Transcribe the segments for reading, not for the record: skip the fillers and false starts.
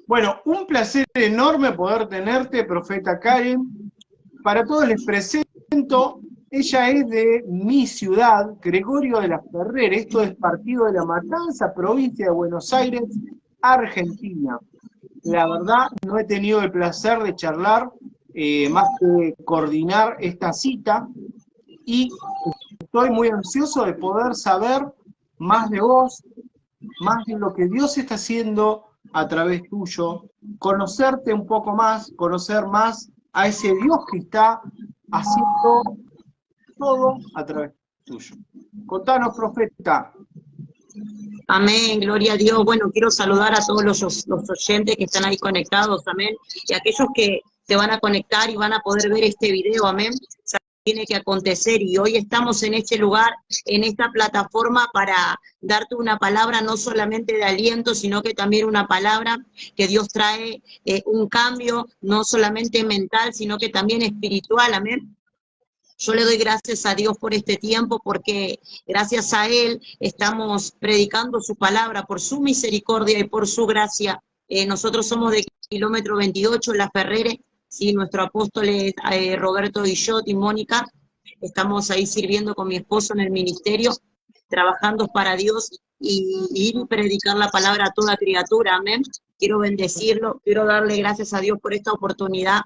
Bueno, un placer enorme poder tenerte, profeta Karen. Para todos les presento, ella es de mi ciudad, Gregorio de la Ferrer, esto es Partido de la Matanza, provincia de Buenos Aires, Argentina. La verdad, no he tenido el placer de charlar, más que coordinar esta cita, y estoy muy ansioso de poder saber más de vos, más de lo que Dios está haciendo a través tuyo, conocerte un poco más, conocer más a ese Dios que está haciendo todo a través tuyo. Contanos, profeta. Amén, gloria a Dios. Bueno, quiero saludar a todos los oyentes que están ahí conectados, amén. Y a aquellos que se van a conectar y van a poder ver este video, amén. Tiene que acontecer y hoy estamos en este lugar, en esta plataforma para darte una palabra no solamente de aliento, sino que también una palabra que Dios trae un cambio, no solamente mental, sino que también espiritual, amén. Yo le doy gracias a Dios por este tiempo, porque gracias a Él estamos predicando su palabra, por su misericordia y por su gracia. Nosotros somos de kilómetro 28, La Ferrere, sí, nuestro apóstol es Roberto Guillot y Mónica. Estamos ahí sirviendo con mi esposo en el ministerio, trabajando para Dios y ir y predicar la palabra a toda criatura, amén. Quiero bendecirlo, quiero darle gracias a Dios por esta oportunidad,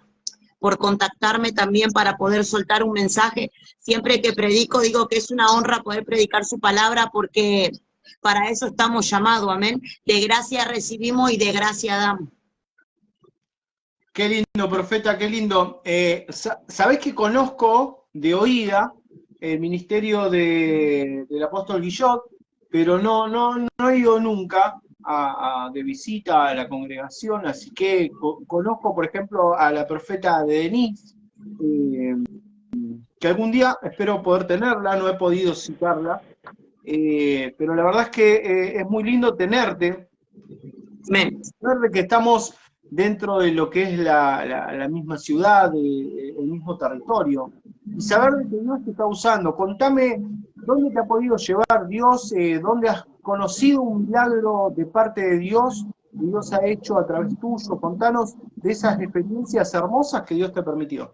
por contactarme también para poder soltar un mensaje. Siempre que predico digo que es una honra poder predicar su palabra, porque para eso estamos llamados, amén. De gracia recibimos y de gracia damos. Qué lindo, profeta, qué lindo. Sabés que conozco de oída el ministerio del apóstol Guillot, pero no he ido nunca de visita a la congregación, así que conozco, por ejemplo, a la profeta de Denise, eh, que algún día espero poder tenerla, no he podido citarla, pero la verdad es que es muy lindo tenerte, Amén. saber de que estamos dentro de lo que es la misma ciudad, el mismo territorio, y saber de que Dios te está usando. Contame, ¿dónde te ha podido llevar Dios? ¿Dónde has conocido un milagro de parte de Dios que Dios ha hecho a través tuyo? Contanos de esas experiencias hermosas que Dios te permitió.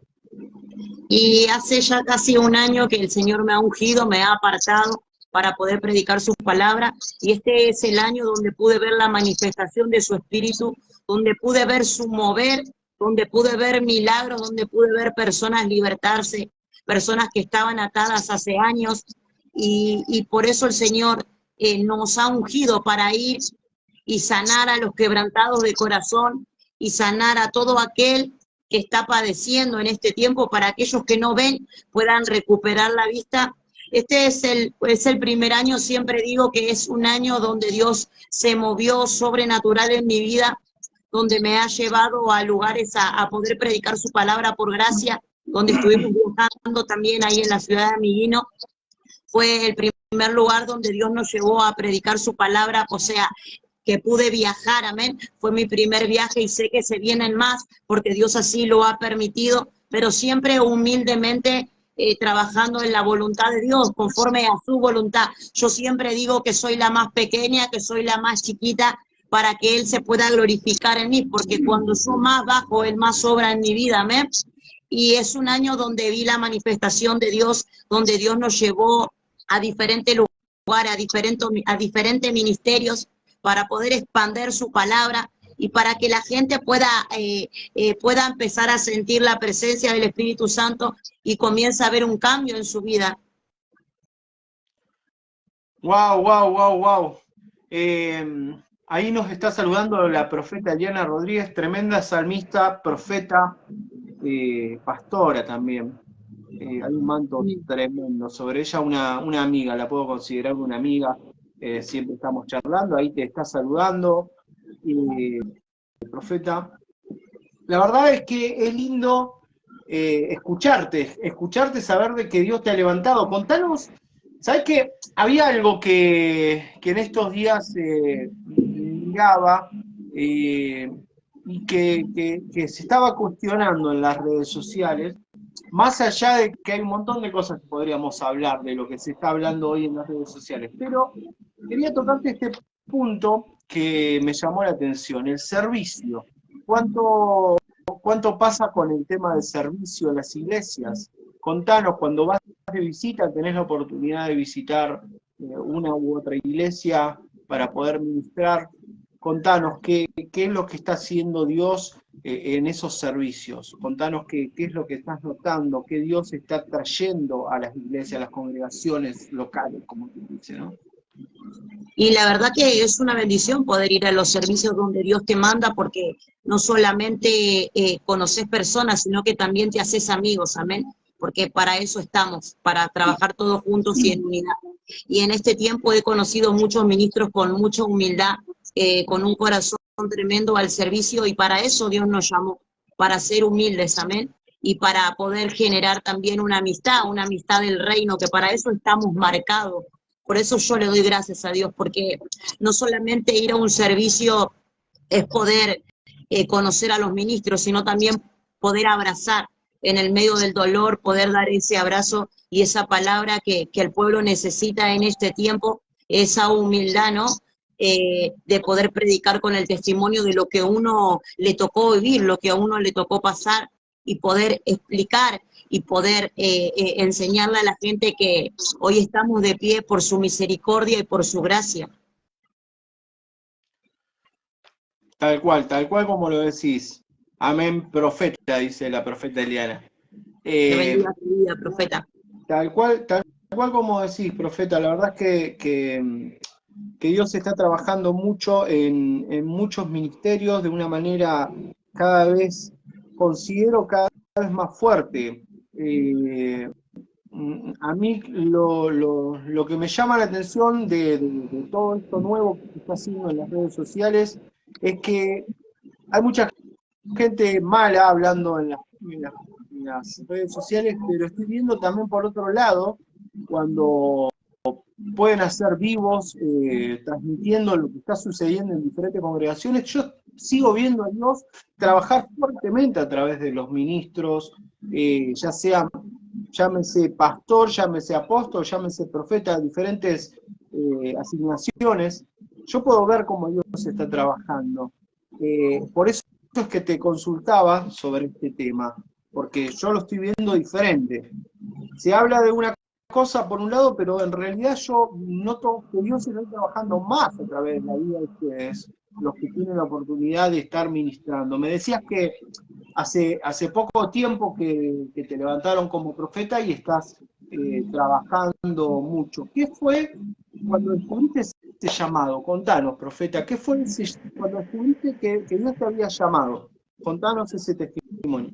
Y hace ya casi un año que el Señor me ha ungido, me ha apartado para poder predicar sus palabras, y este es el año donde pude ver la manifestación de su espíritu, donde pude ver su mover, donde pude ver milagros, donde pude ver personas libertarse, personas que estaban atadas hace años, y por eso el Señor nos ha ungido para ir y sanar a los quebrantados de corazón y sanar a todo aquel que está padeciendo en este tiempo, para aquellos que no ven puedan recuperar la vista. Este es el primer año, siempre digo que es un año donde Dios se movió sobrenatural en mi vida, donde me ha llevado a lugares a poder predicar su palabra por gracia, donde estuvimos viajando también ahí en la ciudad de Amiguino. Fue el primer lugar donde Dios nos llevó a predicar su palabra, o sea, que pude viajar, amén. Fue mi primer viaje y sé que se vienen más porque Dios así lo ha permitido, pero siempre humildemente trabajando en la voluntad de Dios, conforme a su voluntad. Yo siempre digo que soy la más pequeña, que soy la más chiquita, para que Él se pueda glorificar en mí, porque cuando yo más bajo, Él más obra en mi vida, amén. Y es un año donde vi la manifestación de Dios, donde Dios nos llevó a diferentes lugares, a diferentes ministerios, para poder expandir su palabra y para que la gente pueda empezar a sentir la presencia del Espíritu Santo y comience a ver un cambio en su vida. Wow, wow, wow, wow. Ahí nos está saludando la profeta Eliana Rodríguez, tremenda salmista, profeta, pastora también. Hay un manto tremendo sobre ella, una amiga, la puedo considerar una amiga, siempre estamos charlando, ahí te está saludando, profeta. La verdad es que es lindo escucharte, saber de que Dios te ha levantado. Contanos, ¿sabes qué? Había algo que en estos días miraba y que se estaba cuestionando en las redes sociales, más allá de que hay un montón de cosas que podríamos hablar de lo que se está hablando hoy en las redes sociales, pero quería tocarte este punto que me llamó la atención, el servicio. ¿Cuánto pasa con el tema del servicio en las iglesias? Contanos, cuando vas de visita, tenés la oportunidad de visitar una u otra iglesia para poder ministrar. Contanos qué es lo que está haciendo Dios en esos servicios. Contanos qué es lo que estás notando, qué Dios está trayendo a las iglesias, a las congregaciones locales, como tú dices, ¿no? Y la verdad que es una bendición poder ir a los servicios donde Dios te manda, porque no solamente conoces personas, sino que también te haces amigos, amén, porque para eso estamos, para trabajar todos juntos y en unidad. Y en este tiempo he conocido muchos ministros con mucha humildad, con un corazón tremendo al servicio, y para eso Dios nos llamó, para ser humildes, amén, y para poder generar también una amistad del reino, que para eso estamos marcados. Por eso yo le doy gracias a Dios, porque no solamente ir a un servicio es poder conocer a los ministros, sino también poder abrazar en el medio del dolor, poder dar ese abrazo y esa palabra que el pueblo necesita en este tiempo, esa humildad, ¿no? De poder predicar con el testimonio de lo que a uno le tocó vivir, lo que a uno le tocó pasar, y poder explicar y poder enseñarle a la gente que hoy estamos de pie por su misericordia y por su gracia. Tal cual como lo decís. Amén, profeta, dice la profeta Eliana. Que bendiga tu vida, profeta. Tal cual como decís, profeta, la verdad es que Dios está trabajando mucho en muchos ministerios de una manera considero cada vez más fuerte. A mí lo que me llama la atención de todo esto nuevo que se está haciendo en las redes sociales es que hay mucha gente mala hablando en las redes sociales, pero estoy viendo también por otro lado, cuando pueden hacer vivos, transmitiendo lo que está sucediendo en diferentes congregaciones, yo sigo viendo a Dios trabajar fuertemente a través de los ministros, ya sea, llámese pastor, llámese apóstol, llámese profeta, diferentes asignaciones. Yo puedo ver cómo Dios está trabajando. Por eso es que te consultaba sobre este tema, porque yo lo estoy viendo diferente. Se habla de una cosa por un lado, pero en realidad yo noto que Dios está trabajando más a través de la vida de ustedes, los que tienen la oportunidad de estar ministrando. Me decías que hace poco tiempo que te levantaron como profeta y estás trabajando mucho. ¿Qué fue cuando descubriste ese llamado? Contanos, profeta, ¿qué fue cuando descubriste que Dios te había llamado? Contanos ese testimonio.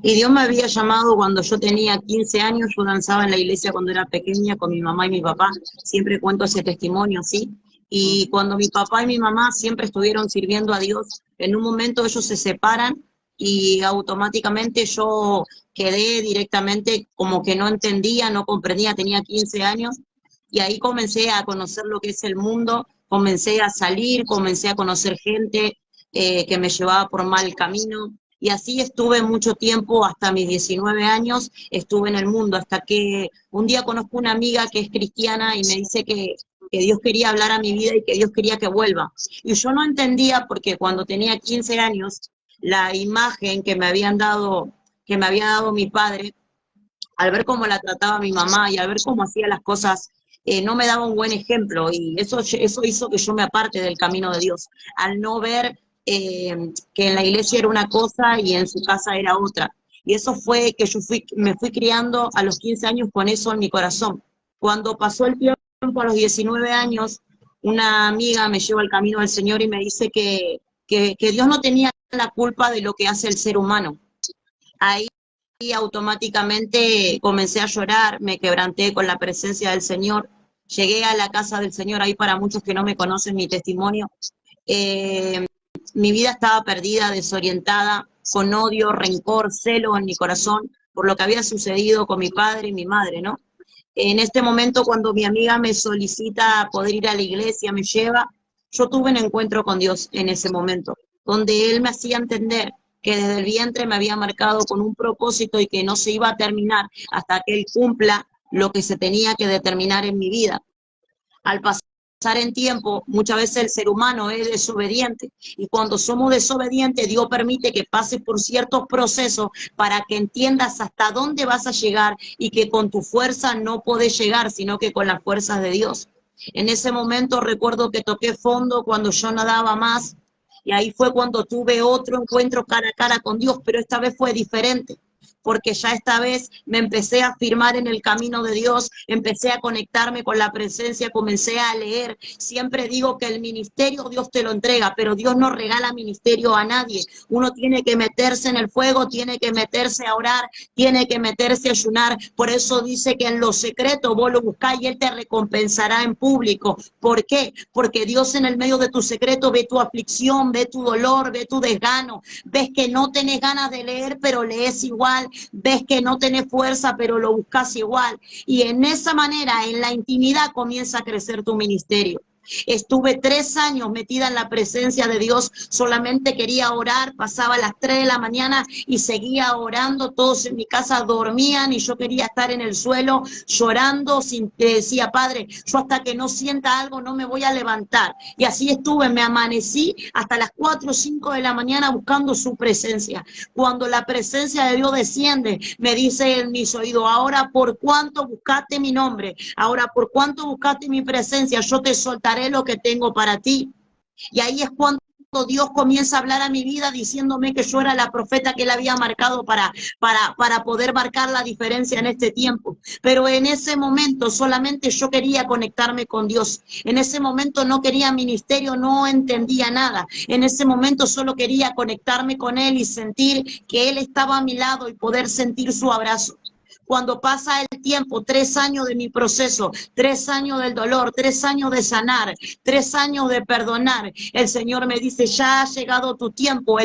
Y Dios me había llamado cuando yo tenía 15 años, yo danzaba en la iglesia cuando era pequeña con mi mamá y mi papá, siempre cuento ese testimonio, ¿sí? Y cuando mi papá y mi mamá siempre estuvieron sirviendo a Dios, en un momento ellos se separan y automáticamente yo quedé directamente como que no entendía, no comprendía, tenía 15 años, y ahí comencé a conocer lo que es el mundo, comencé a salir, comencé a conocer gente que me llevaba por mal camino, y así estuve mucho tiempo, hasta mis 19 años, estuve en el mundo, hasta que un día conozco una amiga que es cristiana y me dice que Dios quería hablar a mi vida y que Dios quería que vuelva. Y yo no entendía, porque cuando tenía 15 años, la imagen que me había dado mi padre, al ver cómo la trataba mi mamá y al ver cómo hacía las cosas, no me daba un buen ejemplo, y eso hizo que yo me aparte del camino de Dios, al no ver que en la iglesia era una cosa y en su casa era otra. Y eso fue que me fui criando a los 15 años con eso en mi corazón. Cuando pasó el tiempo, a los 19 años, una amiga me lleva al camino del Señor y me dice que Dios no tenía la culpa de lo que hace el ser humano. Ahí automáticamente comencé a llorar, me quebranté con la presencia del Señor, llegué a la casa del Señor. Ahí, para muchos que no me conocen mi testimonio, mi vida estaba perdida, desorientada, con odio, rencor, celo en mi corazón por lo que había sucedido con mi padre y mi madre, ¿no? En este momento, cuando mi amiga me solicita poder ir a la iglesia, me lleva, yo tuve un encuentro con Dios en ese momento, donde Él me hacía entender que desde el vientre me había marcado con un propósito y que no se iba a terminar hasta que Él cumpla lo que se tenía que determinar en mi vida. Al pasar en tiempo, muchas veces el ser humano es desobediente, y cuando somos desobedientes, Dios permite que pases por ciertos procesos para que entiendas hasta dónde vas a llegar, y que con tu fuerza no podés llegar, sino que con las fuerzas de Dios. En ese momento recuerdo que toqué fondo cuando yo nadaba más, y ahí fue cuando tuve otro encuentro cara a cara con Dios, pero esta vez fue diferente, porque ya esta vez me empecé a firmar en el camino de Dios, empecé a conectarme con la presencia, comencé a leer. Siempre digo que el ministerio Dios te lo entrega, pero Dios no regala ministerio a nadie. Uno tiene que meterse en el fuego, tiene que meterse a orar, tiene que meterse a ayunar. Por eso dice que en lo secreto vos lo buscás y Él te recompensará en público. ¿Por qué? Porque Dios en el medio de tu secreto ve tu aflicción, ve tu dolor, ve tu desgano, ves que no tenés ganas de leer, pero lees igual, ves que no tenés fuerza, pero lo buscas igual. Y en esa manera, en la intimidad, comienza a crecer tu ministerio. Estuve 3 años metida en la presencia de Dios, solamente quería orar, pasaba las 3 de la mañana y seguía orando, todos en mi casa dormían y yo quería estar en el suelo llorando, decía, Padre, yo hasta que no sienta algo no me voy a levantar. Y así estuve, me amanecí hasta las 4 o 5 de la mañana buscando su presencia. Cuando la presencia de Dios desciende, me dice en mis oídos, ahora por cuánto buscaste mi nombre, ahora por cuánto buscaste mi presencia, yo te soltaré lo que tengo para ti. Y ahí es cuando Dios comienza a hablar a mi vida diciéndome que yo era la profeta que Él había marcado para poder marcar la diferencia en este tiempo. Pero en ese momento solamente yo quería conectarme con Dios. En ese momento no quería ministerio, no entendía nada. En ese momento solo quería conectarme con Él y sentir que Él estaba a mi lado y poder sentir su abrazo. Cuando pasa el tiempo, 3 años de mi proceso, 3 años del dolor, 3 años de sanar, 3 años de perdonar, el Señor me dice, ya ha llegado tu tiempo.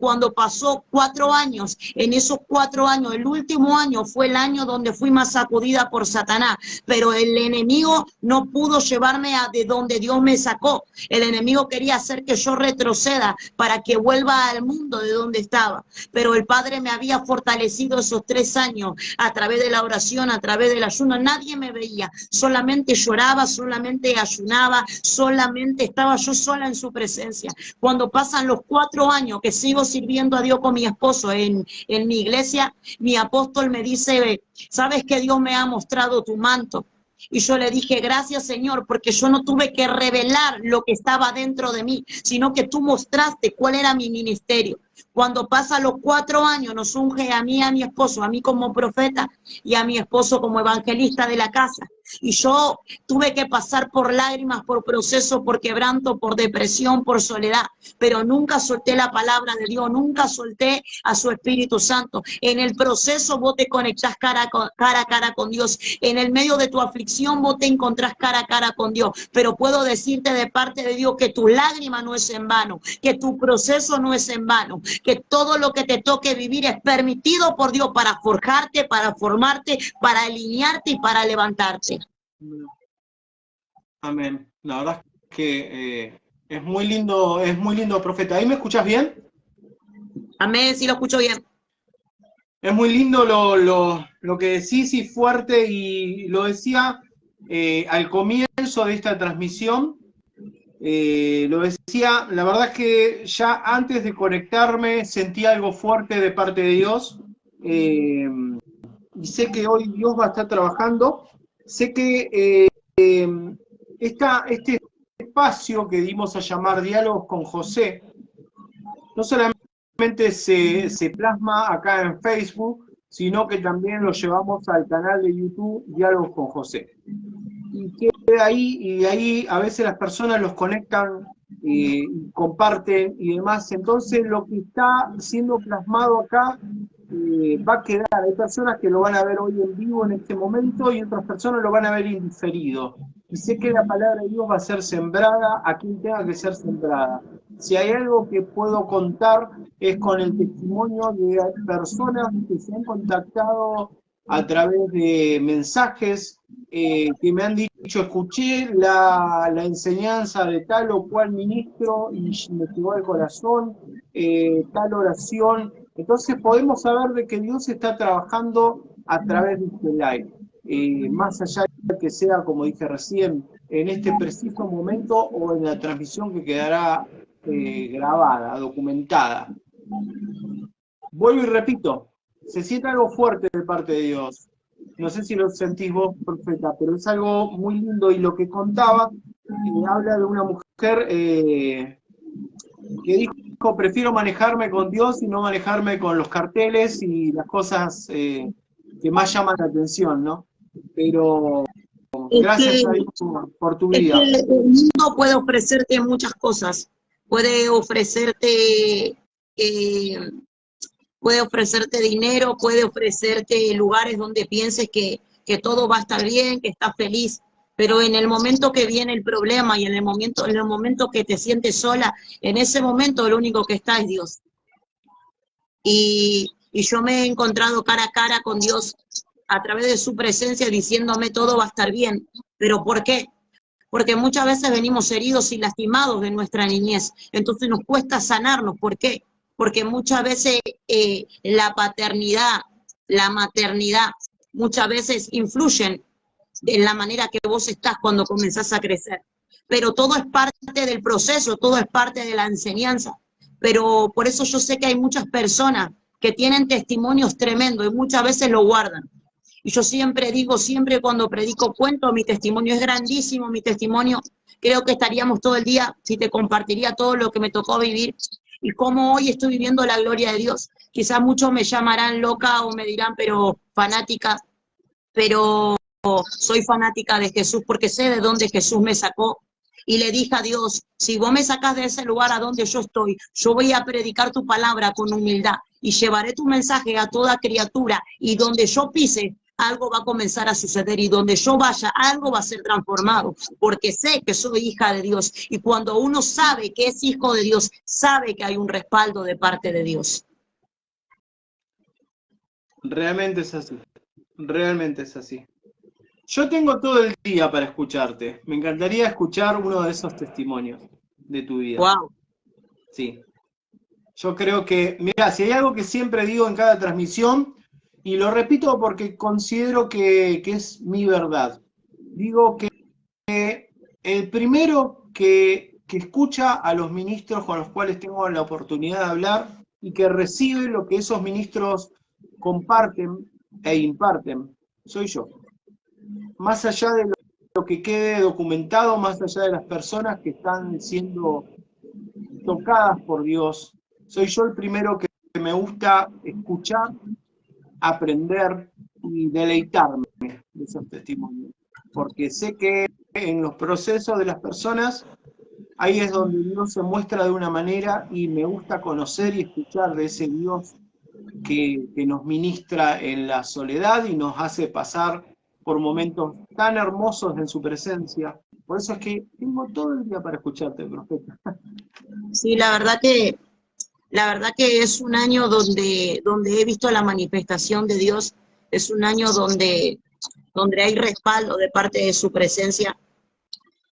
Cuando pasó 4 años, en esos 4 años, el último año fue el año donde fui más sacudida por Satanás, pero el enemigo no pudo llevarme a de donde Dios me sacó. El enemigo quería hacer que yo retroceda para que vuelva al mundo de donde estaba, pero el Padre me había fortalecido esos 3 años a través de la oración, a través del ayuno. Nadie me veía, solamente lloraba, solamente ayunaba, solamente estaba yo sola en su presencia. Cuando pasan los 4 años que sigo sirviendo a Dios con mi esposo en mi iglesia, mi apóstol me dice, ¿sabes que Dios me ha mostrado tu manto? Y yo le dije, gracias Señor, porque yo no tuve que revelar lo que estaba dentro de mí, sino que tú mostraste cuál era mi ministerio. Cuando pasa los 4 años, nos unge a mí, a mi esposo, a mí como profeta y a mi esposo como evangelista de la casa. Y yo tuve que pasar por lágrimas, por procesos, por quebranto, por depresión, por soledad, pero nunca solté la palabra de Dios, nunca solté a su Espíritu Santo. En el proceso vos te conectás cara a cara con Dios. En el medio de tu aflicción vos te encontrás cara a cara con Dios. Pero puedo decirte de parte de Dios que tu lágrima no es en vano, que tu proceso no es en vano, que todo lo que te toque vivir es permitido por Dios para forjarte, para formarte, para alinearte y para levantarte. Amén. La verdad es que es muy lindo, profeta. ¿Ahí me escuchás bien? Amén, sí lo escucho bien. Es muy lindo lo que decís y fuerte, y lo decía al comienzo de esta transmisión. Lo decía, la verdad es que ya antes de conectarme sentí algo fuerte de parte de Dios, y sé que hoy Dios va a estar trabajando. Sé que este espacio que dimos a llamar Diálogos con José no solamente se plasma acá en Facebook, sino que también lo llevamos al canal de YouTube Diálogos con José. Y queda ahí, y de ahí a veces las personas los conectan, comparten y demás. Entonces lo que está siendo plasmado acá va a quedar. Hay personas que lo van a ver hoy en vivo en este momento, y otras personas lo van a ver indiferido. Y sé que la palabra de Dios va a ser sembrada a quien tenga que ser sembrada. Si hay algo que puedo contar es con el testimonio de personas que se han contactado a través de mensajes, que me han dicho, escuché la enseñanza de tal o cual ministro y me llegó al corazón, tal oración. Entonces podemos saber de que Dios está trabajando a través de este live. Más allá de que sea, como dije recién, en este preciso momento o en la transmisión que quedará grabada, documentada. Vuelvo y repito, se siente algo fuerte de parte de Dios. No sé si lo sentís vos, profeta, pero es algo muy lindo. Y lo que contaba, habla de una mujer que dijo, prefiero manejarme con Dios y no manejarme con los carteles y las cosas que más llaman la atención, ¿no? Pero Es gracias que, a Dios por tu es vida. que el mundo puede ofrecerte muchas cosas. Puede ofrecerte, eh, puede ofrecerte dinero, puede ofrecerte lugares donde pienses que todo va a estar bien, que estás feliz. Pero en el momento que viene el problema y en el momento que te sientes sola, en ese momento lo único que está es Dios. Y yo me he encontrado cara a cara con Dios a través de su presencia diciéndome todo va a estar bien. ¿Pero por qué? Porque muchas veces venimos heridos y lastimados de nuestra niñez. Entonces nos cuesta sanarnos. ¿Por qué? Porque muchas veces la paternidad, la maternidad, muchas veces influyen en la manera que vos estás cuando comenzás a crecer. Pero todo es parte del proceso, todo es parte de la enseñanza. Pero por eso yo sé que hay muchas personas que tienen testimonios tremendos y muchas veces lo guardan. Y yo siempre digo, siempre cuando predico cuento, mi testimonio es grandísimo, mi testimonio, creo que estaríamos todo el día si te compartiría todo lo que me tocó vivir y cómo hoy estoy viviendo la gloria de Dios. Quizás muchos me llamarán loca o me dirán, pero fanática, pero soy fanática de Jesús porque sé de dónde Jesús me sacó. Y le dije a Dios, si vos me sacás de ese lugar a donde yo estoy, yo voy a predicar tu palabra con humildad y llevaré tu mensaje a toda criatura y donde yo pise, algo va a comenzar a suceder y donde yo vaya, algo va a ser transformado, porque sé que soy hija de Dios y cuando uno sabe que es hijo de Dios, sabe que hay un respaldo de parte de Dios. Realmente es así. Realmente es así. Yo tengo todo el día para escucharte. Me encantaría escuchar uno de esos testimonios de tu vida. Wow. Sí. Yo creo que, mira, si hay algo que siempre digo en cada transmisión, y lo repito porque considero que es mi verdad, digo que el primero que escucha a los ministros con los cuales tengo la oportunidad de hablar y que recibe lo que esos ministros comparten e imparten, soy yo. Más allá de lo que quede documentado, más allá de las personas que están siendo tocadas por Dios, soy yo el primero que me gusta escuchar, aprender y deleitarme de esos testimonios. Porque sé que en los procesos de las personas, ahí es donde Dios se muestra de una manera y me gusta conocer y escuchar de ese Dios que nos ministra en la soledad y nos hace pasar por momentos tan hermosos en su presencia. Por eso es que tengo todo el día para escucharte, profeta. Sí, la verdad que es un año donde he visto la manifestación de Dios, es un año donde hay respaldo de parte de su presencia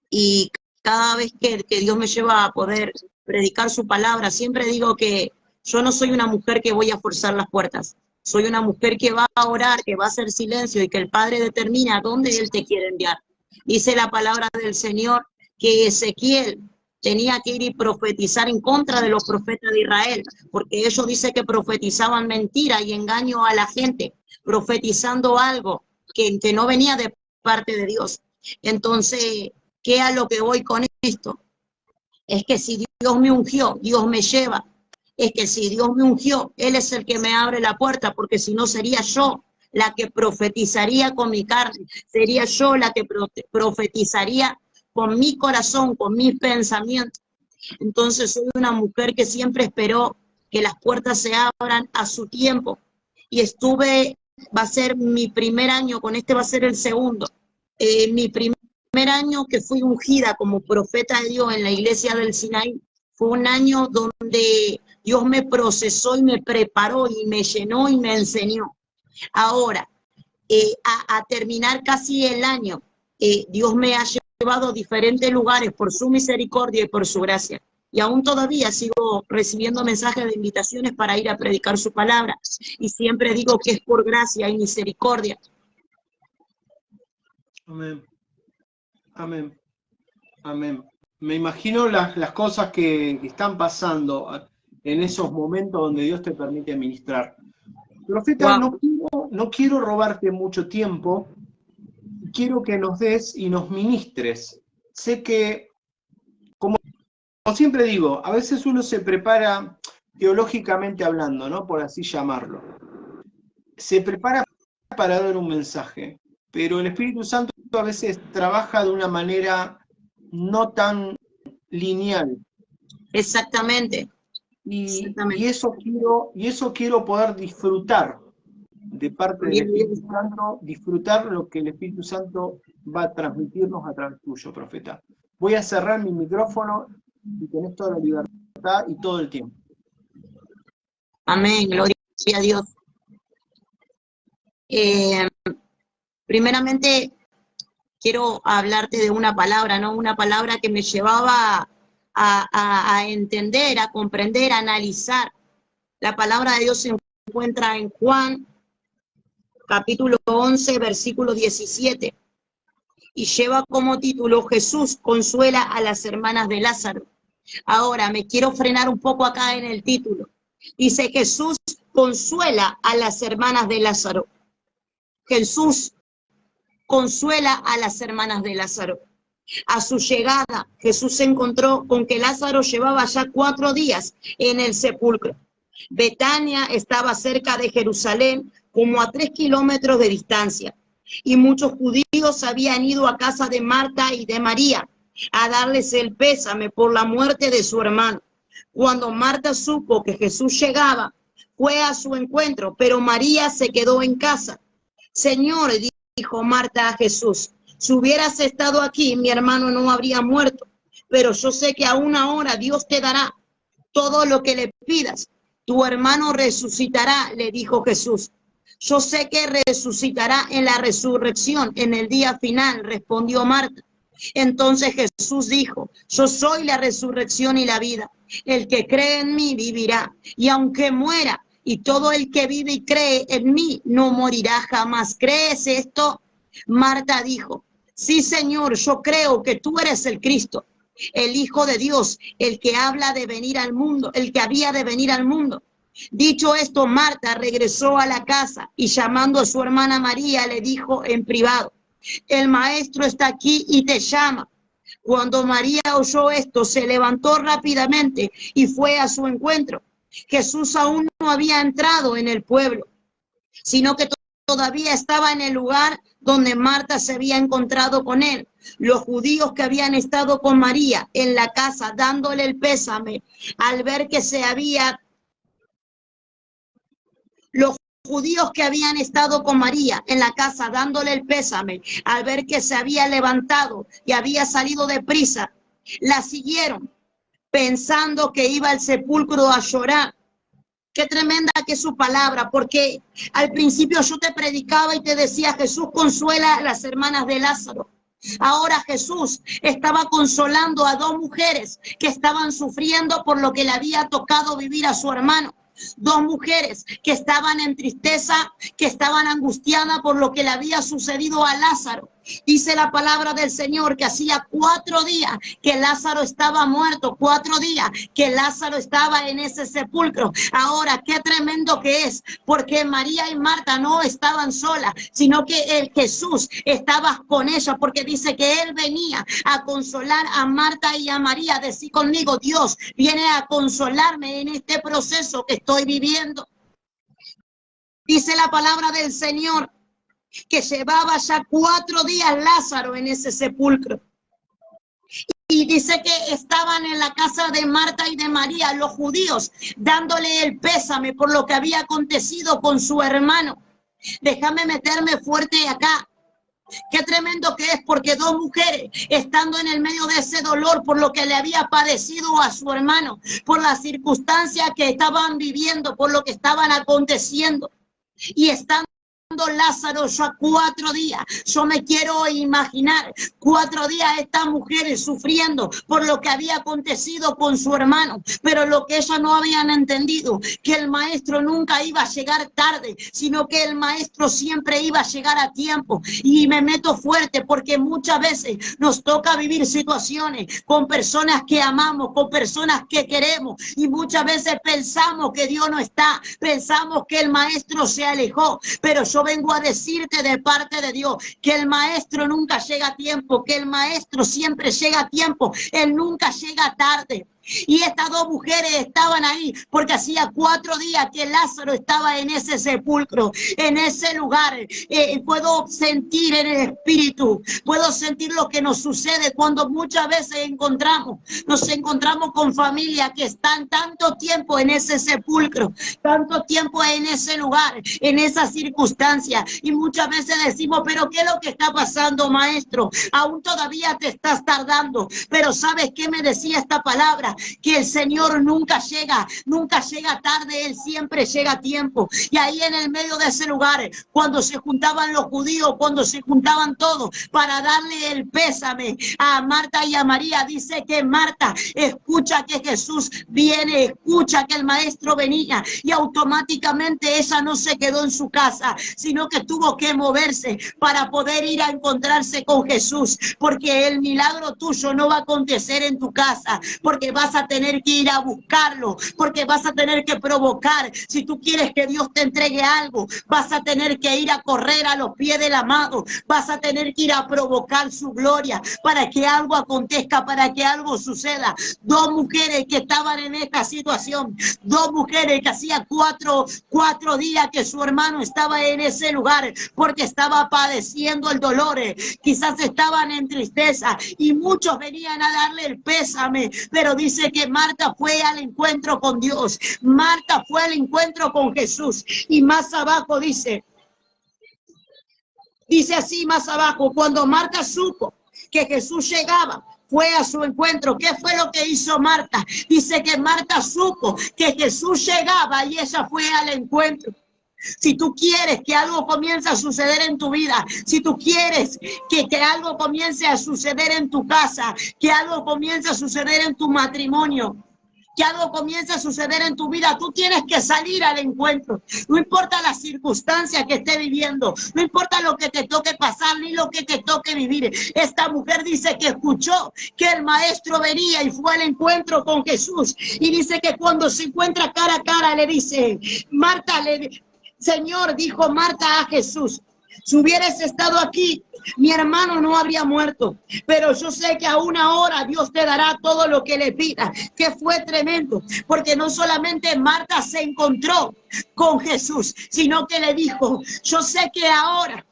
y cada vez que Dios me lleva a poder predicar su palabra, siempre digo que yo no soy una mujer que voy a forzar las puertas, soy una mujer que va a orar, que va a hacer silencio y que el Padre determina a dónde Él te quiere enviar. Dice la palabra del Señor que Ezequiel tenía que ir y profetizar en contra de los profetas de Israel, porque ellos dicen que profetizaban mentira y engaño a la gente, profetizando algo que no venía de parte de Dios. Entonces, ¿qué a lo que voy con esto? Es que si Dios me ungió, Dios me lleva. Es que si Dios me ungió, Él es el que me abre la puerta, porque si no sería yo la que profetizaría con mi carne, sería yo la que profetizaría con mi corazón, con mis pensamientos. Entonces soy una mujer que siempre esperó que las puertas se abran a su tiempo. Y estuve, va a ser mi primer año, con este va a ser el segundo. Mi primer año que fui ungida como profeta de Dios en la iglesia del Sinaí, fue un año donde Dios me procesó y me preparó y me llenó y me enseñó. Ahora, a terminar casi el año, Dios me ha llevado a diferentes lugares por su misericordia y por su gracia. Y aún todavía sigo recibiendo mensajes de invitaciones para ir a predicar su palabra. Y siempre digo que es por gracia y misericordia. Amén. Amén. Amén. Me imagino las cosas que están pasando en esos momentos donde Dios te permite ministrar. Profeta, Wow. no quiero robarte mucho tiempo, quiero que nos des y nos ministres. Sé que, como siempre digo, a veces uno se prepara teológicamente hablando, ¿no? Por así llamarlo. Se prepara para dar un mensaje, pero el Espíritu Santo a veces trabaja de una manera no tan lineal. Exactamente. Y Exactamente. eso quiero poder disfrutar de parte del Espíritu Santo, disfrutar lo que el Espíritu Santo va a transmitirnos a través tuyo, profeta. Voy a cerrar mi micrófono y tenés toda la libertad y todo el tiempo. Amén, gloria a Dios. Primeramente, quiero hablarte de una palabra, ¿no? Una palabra que me llevaba a entender, a comprender, a analizar. La palabra de Dios se encuentra en Juan, capítulo 11, versículo 17, y lleva como título Jesús consuela a las hermanas de Lázaro. Ahora, me quiero frenar un poco acá en el título. Dice, Jesús consuela a las hermanas de Lázaro. Jesús consuela a las hermanas de Lázaro. A su llegada, Jesús se encontró con que Lázaro llevaba ya 4 días en el sepulcro. Betania estaba cerca de Jerusalén, como a 3 kilómetros de distancia, y muchos judíos habían ido a casa de Marta y de María a darles el pésame por la muerte de su hermano. Cuando Marta supo que Jesús llegaba, fue a su encuentro, pero María se quedó en casa. Señor, dijo Marta a Jesús, si hubieras estado aquí, mi hermano no habría muerto, pero yo sé que aún ahora Dios te dará todo lo que le pidas. Tu hermano resucitará, le dijo Jesús. Yo sé que resucitará en la resurrección, en el día final, respondió Marta. Entonces Jesús dijo, yo soy la resurrección y la vida. El que cree en mí vivirá, y aunque muera, y todo el que vive y cree en mí no morirá jamás. ¿Crees esto? Marta dijo, sí, Señor, yo creo que tú eres el Cristo, el Hijo de Dios, el que habla de venir al mundo, el que había de venir al mundo. Dicho esto, Marta regresó a la casa y llamando a su hermana María le dijo en privado, el maestro está aquí y te llama. Cuando María oyó esto, se levantó rápidamente y fue a su encuentro. Jesús aún no había entrado en el pueblo, sino que todavía estaba en el lugar donde Marta se había encontrado con él. Los judíos que habían estado con María en la casa dándole el pésame, al ver que se había... Los judíos que habían estado con María en la casa dándole el pésame, al ver que se había levantado y había salido deprisa, la siguieron pensando que iba al sepulcro a llorar. Qué tremenda que es su palabra, porque al principio yo te predicaba y te decía, Jesús consuela a las hermanas de Lázaro. Ahora Jesús estaba consolando a 2 mujeres que estaban sufriendo por lo que le había tocado vivir a su hermano. 2 mujeres que estaban en tristeza, que estaban angustiadas por lo que le había sucedido a Lázaro. Dice la palabra del Señor que hacía 4 días que Lázaro estaba muerto, 4 días que Lázaro estaba en ese sepulcro. Ahora, qué tremendo que es, porque María y Marta no estaban solas, sino que el Jesús estaba con ellas, porque dice que él venía a consolar a Marta y a María. Decí conmigo, Dios viene a consolarme en este proceso que estoy viviendo. Dice la palabra del Señor que llevaba ya 4 días Lázaro en ese sepulcro. Y dice que estaban en la casa de Marta y de María, los judíos, dándole el pésame por lo que había acontecido con su hermano. Déjame meterme fuerte acá. Qué tremendo que es, porque 2 mujeres estando en el medio de ese dolor por lo que le había padecido a su hermano, por las circunstancias que estaban viviendo, por lo que estaban aconteciendo, y estando Lázaro ya 4 días. Yo me quiero imaginar 4 días estas mujeres sufriendo por lo que había acontecido con su hermano, pero lo que ellas no habían entendido, que el maestro nunca iba a llegar tarde, sino que el maestro siempre iba a llegar a tiempo. Y me meto fuerte porque muchas veces nos toca vivir situaciones con personas que amamos, con personas que queremos, y muchas veces pensamos que Dios no está, pensamos que el maestro se alejó, pero yo vengo a decirte de parte de Dios que el maestro nunca llega a tiempo, que el maestro siempre llega a tiempo, él nunca llega tarde. Y estas 2 mujeres estaban ahí porque hacía 4 días que Lázaro estaba en ese sepulcro, en ese lugar. Puedo sentir en el espíritu, puedo sentir lo que nos sucede cuando muchas veces nos encontramos con familias que están tanto tiempo en ese sepulcro, tanto tiempo en ese lugar, en esa circunstancia, y muchas veces decimos, pero ¿qué es lo que está pasando, maestro? Aún todavía te estás tardando, pero ¿sabes qué me decía esta palabra? Que el Señor nunca llega tarde, Él siempre llega a tiempo. Y ahí en el medio de ese lugar, cuando se juntaban los judíos, cuando se juntaban todos para darle el pésame a Marta y a María, dice que Marta escucha que Jesús viene, escucha que el maestro venía, y automáticamente ella no se quedó en su casa, sino que tuvo que moverse para poder ir a encontrarse con Jesús, porque el milagro tuyo no va a acontecer en tu casa, porque vas a tener que ir a buscarlo, porque vas a tener que provocar. Si tú quieres que Dios te entregue algo, vas a tener que ir a correr a los pies del amado, vas a tener que ir a provocar su gloria para que algo acontezca, para que algo suceda. 2 mujeres que estaban en esta situación, 2 mujeres que hacía 4 días que su hermano estaba en ese lugar porque estaba padeciendo el dolor, quizás estaban en tristeza y muchos venían a darle el pésame, pero dice que Marta fue al encuentro con Dios, Marta fue al encuentro con Jesús. Y más abajo dice así más abajo, cuando Marta supo que Jesús llegaba, fue a su encuentro. ¿Qué fue lo que hizo Marta? Dice que Marta supo que Jesús llegaba y ella fue al encuentro. Si tú quieres que algo comience a suceder en tu vida, si tú quieres que algo comience a suceder en tu casa, que algo comience a suceder en tu matrimonio, que algo comience a suceder en tu vida, tú tienes que salir al encuentro. No importa la circunstancia que esté viviendo, no importa lo que te toque pasar, ni lo que te toque vivir. Esta mujer dice que escuchó que el maestro venía y fue al encuentro con Jesús. Y dice que cuando se encuentra cara a cara, le dice, Señor, dijo Marta a Jesús, si hubieras estado aquí, mi hermano no habría muerto, pero yo sé que aún ahora Dios te dará todo lo que le pida. Que fue tremendo, porque no solamente Marta se encontró con Jesús, sino que le dijo, yo sé que ahora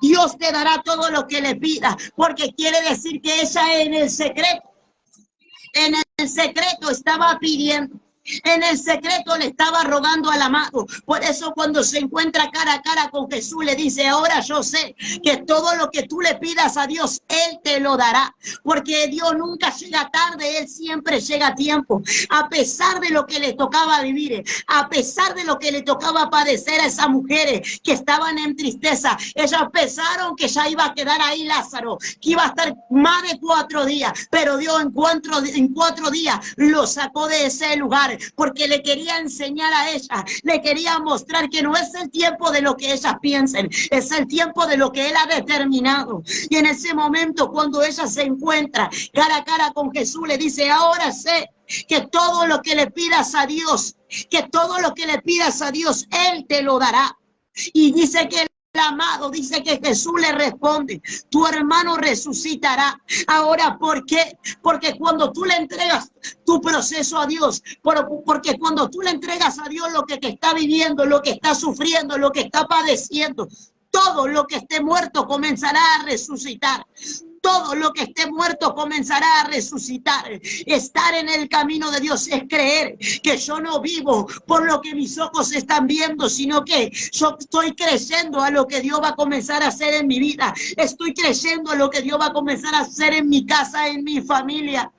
Dios te dará todo lo que le pida, porque quiere decir que ella en el secreto estaba pidiendo. En el secreto le estaba rogando al amado. Por eso cuando se encuentra cara a cara con Jesús le dice, ahora yo sé que todo lo que tú le pidas a Dios, Él te lo dará. Porque Dios nunca llega tarde, Él siempre llega a tiempo. A pesar de lo que le tocaba vivir, a pesar de lo que le tocaba padecer a esas mujeres que estaban en tristeza, ellas pensaron que ya iba a quedar ahí Lázaro, que iba a estar más de 4 días, pero Dios en 4 días lo sacó de ese lugar. Porque le quería enseñar a ella, le quería mostrar que no es el tiempo de lo que ellas piensen, es el tiempo de lo que Él ha determinado. Y en ese momento, cuando ella se encuentra cara a cara con Jesús, le dice, ahora sé que todo lo que le pidas a Dios, Él te lo dará. Y dice que el amado, dice que Jesús le responde, tu hermano resucitará. Ahora, ¿por qué? Porque cuando tú le entregas tu proceso a Dios, porque cuando tú le entregas a Dios lo que te está viviendo, lo que está sufriendo, lo que está padeciendo, todo lo que esté muerto comenzará a resucitar. Todo lo que esté muerto comenzará a resucitar. Estar en el camino de Dios es creer que yo no vivo por lo que mis ojos están viendo, sino que yo estoy creyendo a lo que Dios va a comenzar a hacer en mi vida. Estoy creyendo a lo que Dios va a comenzar a hacer en mi casa, en mi familia.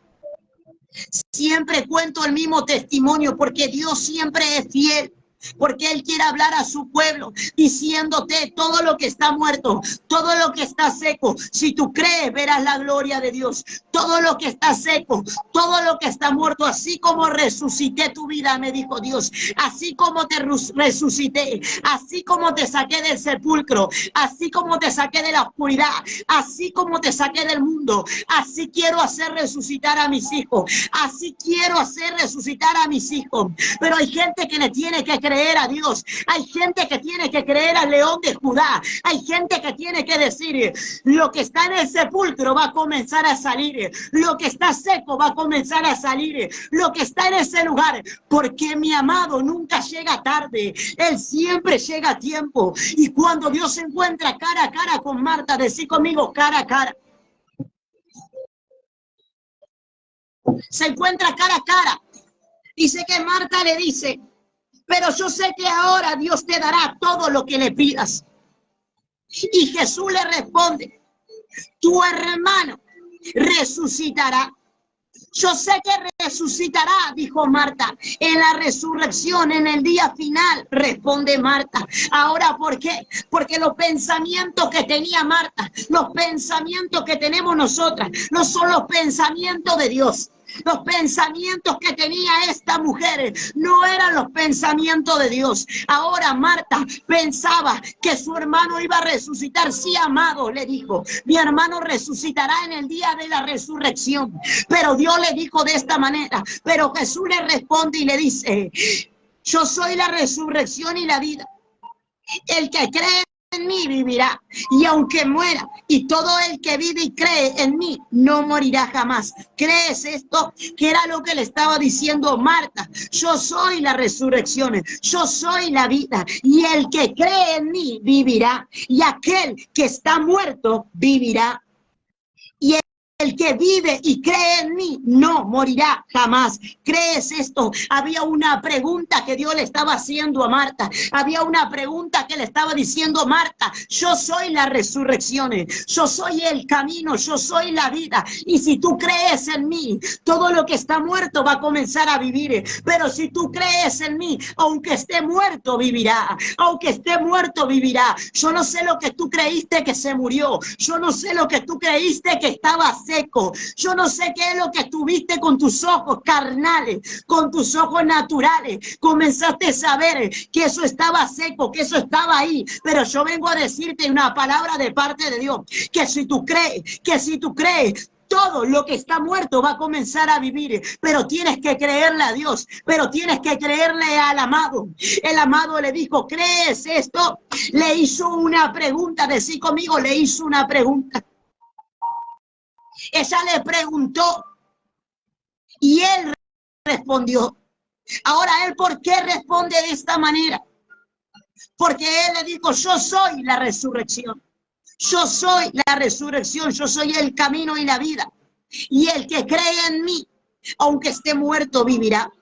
Siempre cuento el mismo testimonio porque Dios siempre es fiel. Porque Él quiere hablar a su pueblo, diciéndote todo lo que está muerto, todo lo que está seco. Si tú crees, verás la gloria de Dios. Todo lo que está seco, todo lo que está muerto, así como resucité tu vida, me dijo Dios. Así como te resucité, así como te saqué del sepulcro, así como te saqué de la oscuridad, así como te saqué del mundo, así quiero hacer resucitar a mis hijos, así quiero hacer resucitar a mis hijos. Pero hay gente que le tiene que creer a Dios, hay gente que tiene que creer al León de Judá, hay gente que tiene que decir, lo que está en el sepulcro va a comenzar a salir, lo que está seco va a comenzar a salir, lo que está en ese lugar, porque mi amado nunca llega tarde, Él siempre llega a tiempo. Y cuando Dios se encuentra cara a cara con Marta, decí conmigo cara a cara, se encuentra cara a cara. Dice que Marta le dice, pero yo sé que ahora Dios te dará todo lo que le pidas. Y Jesús le responde, tu hermano resucitará. Yo sé que resucitará, dijo Marta, en la resurrección, en el día final, responde Marta. Ahora, ¿por qué? Porque los pensamientos que tenía Marta, los pensamientos que tenemos nosotras, no son los pensamientos de Dios. Los pensamientos que tenía esta mujer no eran los pensamientos de Dios. Ahora Marta pensaba que su hermano iba a resucitar. Sí, amado, le dijo, mi hermano resucitará en el día de la resurrección. Pero Dios le dijo de esta manera, pero Jesús le responde y le dice, yo soy la resurrección y la vida. El que cree en mí vivirá, y aunque muera, y todo el que vive y cree en mí no morirá jamás. ¿Crees esto? Que era lo que le estaba diciendo Marta. Yo soy la resurrección, yo soy la vida, y el que cree en mí vivirá, y aquel que está muerto vivirá. Y el que vive y cree en mí no morirá jamás. ¿Crees esto? Había una pregunta que Dios le estaba haciendo a Marta. Había una pregunta que le estaba diciendo Marta. Yo soy la resurrección. Yo soy el camino. Yo soy la vida. Y si tú crees en mí, todo lo que está muerto va a comenzar a vivir. Pero si tú crees en mí, aunque esté muerto, vivirá. Aunque esté muerto, vivirá. Yo no sé lo que tú creíste que se murió. Yo no sé lo que tú creíste que estaba seco. Yo no sé qué es lo que tuviste con tus ojos carnales, con tus ojos naturales. Comenzaste a saber que eso estaba seco, que eso estaba ahí. Pero yo vengo a decirte una palabra de parte de Dios, que si tú crees, todo lo que está muerto va a comenzar a vivir, pero tienes que creerle a Dios, pero tienes que creerle al amado. El amado le dijo, ¿crees esto? Le hizo una pregunta, decí conmigo, le hizo una pregunta. Ella le preguntó y él respondió. Ahora, ¿él por qué responde de esta manera? Porque él le dijo, yo soy la resurrección. Yo soy la resurrección, yo soy el camino y la vida. Y el que cree en mí, aunque esté muerto, vivirá.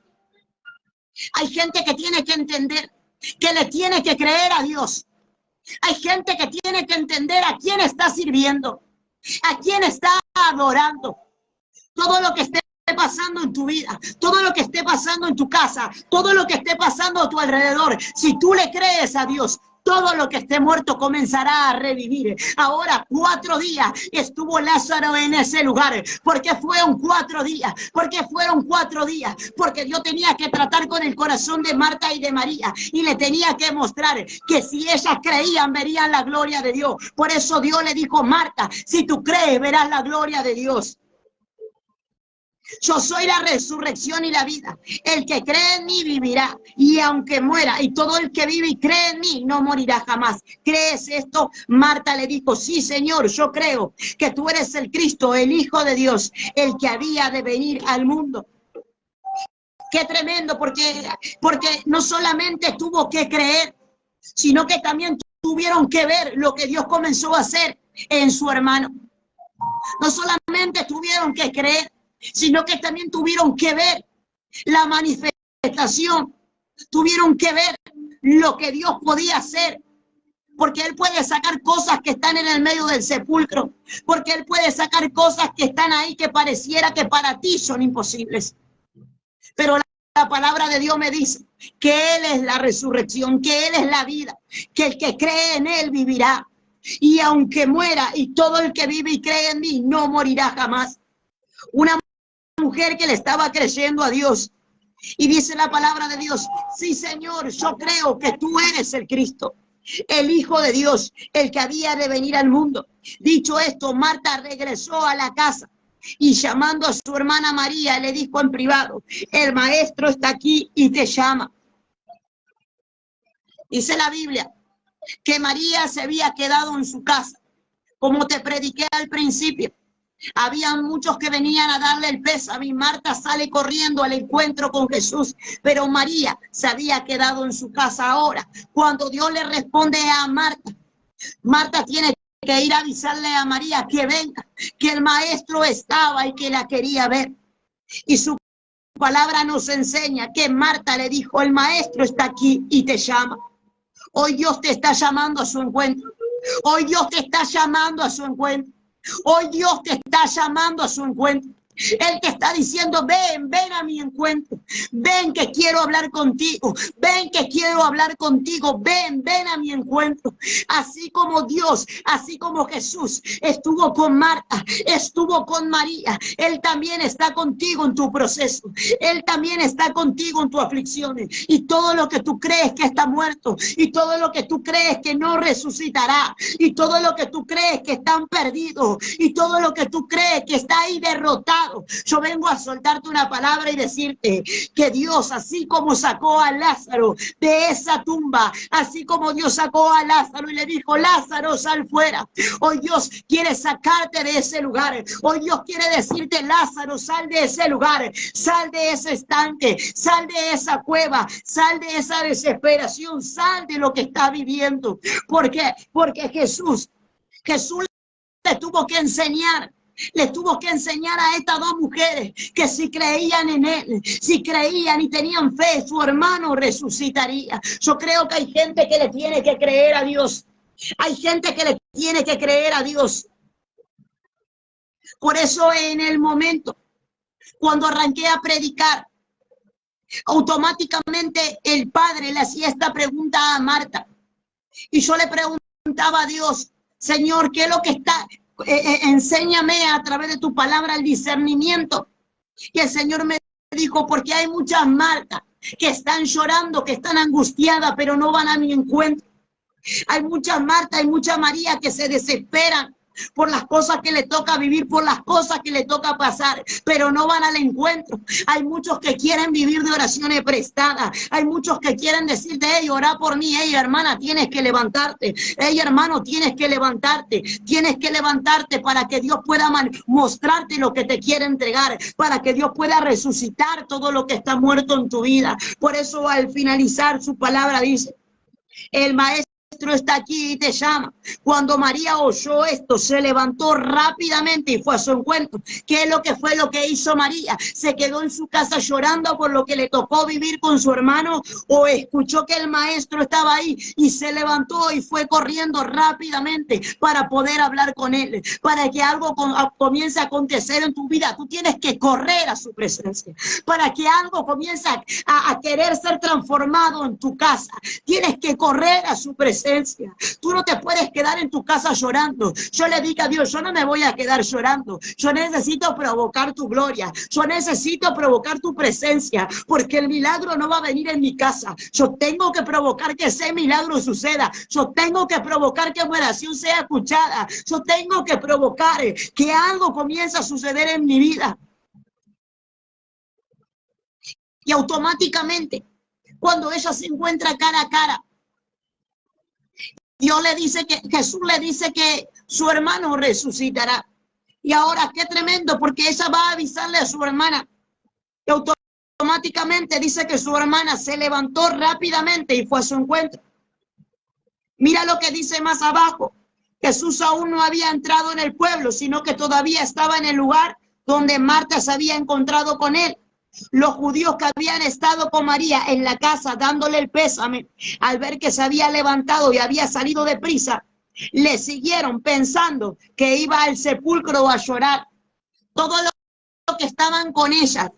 Hay gente que tiene que entender que le tiene que creer a Dios. Hay gente que tiene que entender a quién está sirviendo, a quién está adorando. Todo lo que esté pasando en tu vida, todo lo que esté pasando en tu casa, todo lo que esté pasando a tu alrededor, si tú le crees a Dios, todo lo que esté muerto comenzará a revivir. Ahora 4 días estuvo Lázaro en ese lugar. ¿Por qué fueron 4 días? ¿Por qué fueron 4 días? Porque Dios tenía que tratar con el corazón de Marta y de María y le tenía que mostrar que si ellas creían, verían la gloria de Dios. Por eso Dios le dijo, Marta, si tú crees, verás la gloria de Dios. Yo soy la resurrección y la vida. El que cree en mí vivirá, y aunque muera, y todo el que vive y cree en mí no morirá jamás. ¿Crees esto? Marta le dijo, sí, Señor, yo creo que tú eres el Cristo, el Hijo de Dios, el que había de venir al mundo. Qué tremendo, porque no solamente tuvo que creer, sino que también tuvieron que ver lo que Dios comenzó a hacer en su hermano. No solamente tuvieron que creer, sino que también tuvieron que ver la manifestación, tuvieron que ver lo que Dios podía hacer, porque Él puede sacar cosas que están en el medio del sepulcro, porque Él puede sacar cosas que están ahí que pareciera que para ti son imposibles. Pero la palabra de Dios me dice que Él es la resurrección, que Él es la vida, que el que cree en Él vivirá. Y aunque muera, y todo el que vive y cree en mí no morirá jamás. Una mujer que le estaba creyendo a Dios. Y dice la palabra de Dios, sí, Señor, yo creo que tú eres el Cristo, el Hijo de Dios, el que había de venir al mundo. Dicho esto, Marta regresó a la casa y llamando a su hermana María, le dijo en privado, el maestro está aquí y te llama. Dice la Biblia que María se había quedado en su casa, como te prediqué al principio. Habían muchos que venían a darle el pésame y Marta sale corriendo al encuentro con Jesús, pero María se había quedado en su casa. Ahora, cuando Dios le responde a Marta, Marta tiene que ir a avisarle a María que venga, que el maestro estaba y que la quería ver. Y su palabra nos enseña que Marta le dijo, el maestro está aquí y te llama. Hoy Dios te está llamando a su encuentro. Hoy Dios te está llamando a su encuentro. Hoy Dios te está llamando a su encuentro. Él te está diciendo, ven, ven a mi encuentro. Ven que quiero hablar contigo. Ven que quiero hablar contigo. Ven, ven a mi encuentro. Así como Dios, así como Jesús estuvo con Marta, estuvo con María. Él también está contigo en tu proceso. Él también está contigo en tus aflicciones. Y todo lo que tú crees que está muerto. Y todo lo que tú crees que no resucitará. Y todo lo que tú crees que están perdidos. Y todo lo que tú crees que está ahí derrotado. Yo vengo a soltarte una palabra y decirte que Dios, así como sacó a Lázaro de esa tumba, así como Dios sacó a Lázaro y le dijo, Lázaro, sal fuera. Hoy Dios quiere sacarte de ese lugar. Hoy Dios quiere decirte, Lázaro, sal de ese lugar, sal de ese estanque, sal de esa cueva, sal de esa desesperación, sal de lo que está viviendo. ¿Por qué? Porque Jesús le tuvo que enseñar. Le tuvo que enseñar a estas dos mujeres que si creían en Él, si creían y tenían fe, su hermano resucitaría. Yo creo que hay gente que le tiene que creer a Dios. Hay gente que le tiene que creer a Dios. Por eso en el momento, cuando arranqué a predicar, automáticamente el Padre le hacía esta pregunta a Marta. Y yo le preguntaba a Dios, Señor, ¿qué es lo que está? Enséñame a través de tu palabra el discernimiento. Y el Señor me dijo, porque hay muchas Martas que están llorando, que están angustiadas, pero no van a mi encuentro. Hay muchas Marta, hay muchas María que se desesperan por las cosas que le toca vivir, por las cosas que le toca pasar, pero no van al encuentro. Hay muchos que quieren vivir de oraciones prestadas. Hay muchos que quieren decirte, hey, orá por mí, hey, hermana, tienes que levantarte. Hey, hermano, tienes que levantarte. Tienes que levantarte para que Dios pueda mostrarte lo que te quiere entregar, para que Dios pueda resucitar todo lo que está muerto en tu vida. Por eso al finalizar su palabra dice, el maestro está aquí y te llama. Cuando María oyó esto, se levantó rápidamente y fue a su encuentro. ¿Qué es lo que fue lo que hizo María? ¿Se quedó en su casa llorando por lo que le tocó vivir con su hermano? ¿O escuchó que el maestro estaba ahí y se levantó y fue corriendo rápidamente para poder hablar con él? Para que algo comience a acontecer en tu vida, tú tienes que correr a su presencia. Para que algo comience a querer ser transformado en tu casa, tienes que correr a su presencia. Tú no te puedes quedar en tu casa llorando. Yo le dije a Dios, yo no me voy a quedar llorando. Yo necesito provocar tu gloria. Yo necesito provocar tu presencia, porque el milagro no va a venir en mi casa. Yo tengo que provocar que ese milagro suceda. Yo tengo que provocar que mi oración sea escuchada. Yo tengo que provocar que algo comience a suceder en mi vida. Y automáticamente, cuando ella se encuentra cara a cara, Dios le dice que, Jesús le dice que su hermano resucitará. Y ahora qué tremendo, porque ella va a avisarle a su hermana. Y automáticamente dice que su hermana se levantó rápidamente y fue a su encuentro. Mira lo que dice más abajo. Jesús aún no había entrado en el pueblo, sino que todavía estaba en el lugar donde Marta se había encontrado con él. Los judíos que habían estado con María en la casa dándole el pésame, al ver que se había levantado y había salido deprisa, le siguieron pensando que iba al sepulcro a llorar. Todos los que estaban con ellas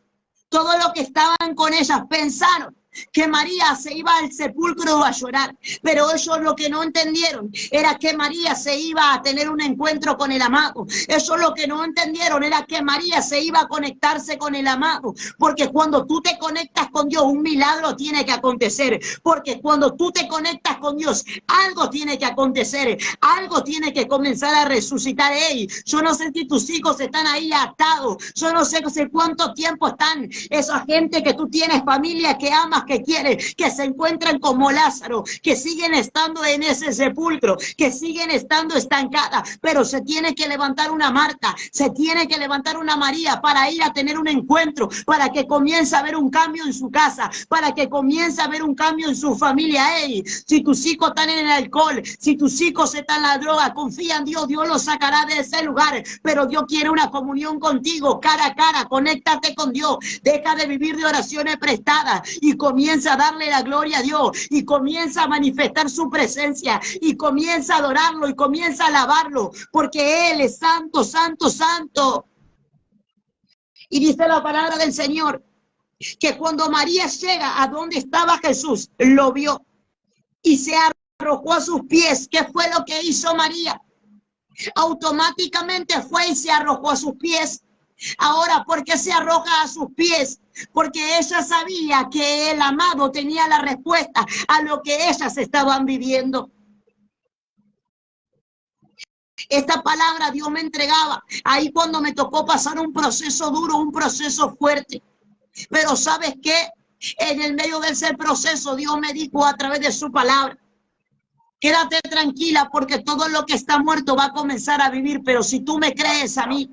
Todos los que estaban con ellas pensaron que María se iba al sepulcro a llorar, pero ellos lo que no entendieron era que María se iba a tener un encuentro con el amado. Ellos lo que no entendieron era que María se iba a conectarse con el amado, porque cuando tú te conectas con Dios, un milagro tiene que acontecer, porque cuando tú te conectas con Dios, algo tiene que acontecer, algo tiene que comenzar a resucitar. Hey, yo no sé si tus hijos están ahí atados, yo no sé cuánto tiempo están esa gente que tú tienes, familia que amas, que quiere, que se encuentran como Lázaro, que siguen estando en ese sepulcro, que siguen estando estancadas, pero se tiene que levantar una Marta, se tiene que levantar una María para ir a tener un encuentro, para que comience a haber un cambio en su casa, para que comience a haber un cambio en su familia. Hey, si tus hijos están en el alcohol, si tus hijos están en la droga, confía en Dios, Dios los sacará de ese lugar, pero Dios quiere una comunión contigo, cara a cara, conéctate con Dios, deja de vivir de oraciones prestadas y comienza a darle la gloria a Dios y comienza a manifestar su presencia y comienza a adorarlo y comienza a alabarlo, porque Él es santo, santo, santo. Y dice la palabra del Señor que cuando María llega a donde estaba Jesús, lo vio y se arrojó a sus pies. ¿Qué fue lo que hizo María? Automáticamente fue y se arrojó a sus pies. Ahora, ¿por qué se arroja a sus pies? Porque ella sabía que el amado tenía la respuesta a lo que ellas estaban viviendo. Esta palabra Dios me entregaba ahí cuando me tocó pasar un proceso duro, un proceso fuerte. Pero ¿sabes qué? En el medio de ese proceso Dios me dijo a través de su palabra: quédate tranquila porque todo lo que está muerto va a comenzar a vivir, pero si tú me crees a mí,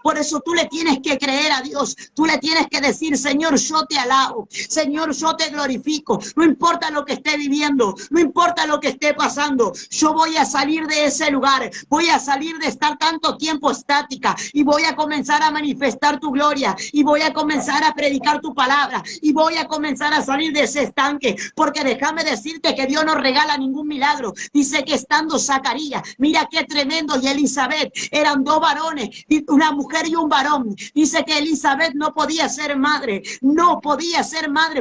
por eso tú le tienes que creer a Dios, tú le tienes que decir: Señor, yo te alabo, Señor, yo te glorifico, no importa lo que esté viviendo, no importa lo que esté pasando, yo voy a salir de ese lugar, voy a salir de estar tanto tiempo estática y voy a comenzar a manifestar tu gloria y voy a comenzar a predicar tu palabra y voy a comenzar a salir de ese estanque, porque déjame decirte que Dios no regala ningún milagro. Dice que estando Zacarías, mira qué tremendo, y Elizabeth, eran dos varones, una mujer y un varón. Dice que Elizabeth no podía ser madre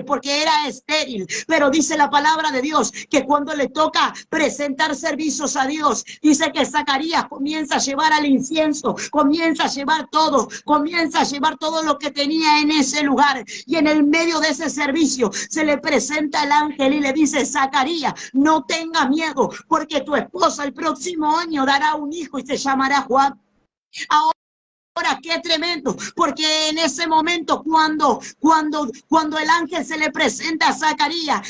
porque era estéril, pero dice la palabra de Dios que cuando le toca presentar servicios a Dios, dice que Zacarías comienza a llevar al incienso, comienza a llevar todo lo que tenía en ese lugar, y en el medio de ese servicio se le presenta el ángel y le dice: Zacarías, no tenga miedo, porque tu esposa el próximo año dará un hijo y se llamará Juan. Ahora, qué tremendo, porque en ese momento cuando el ángel se le presenta a Zacarías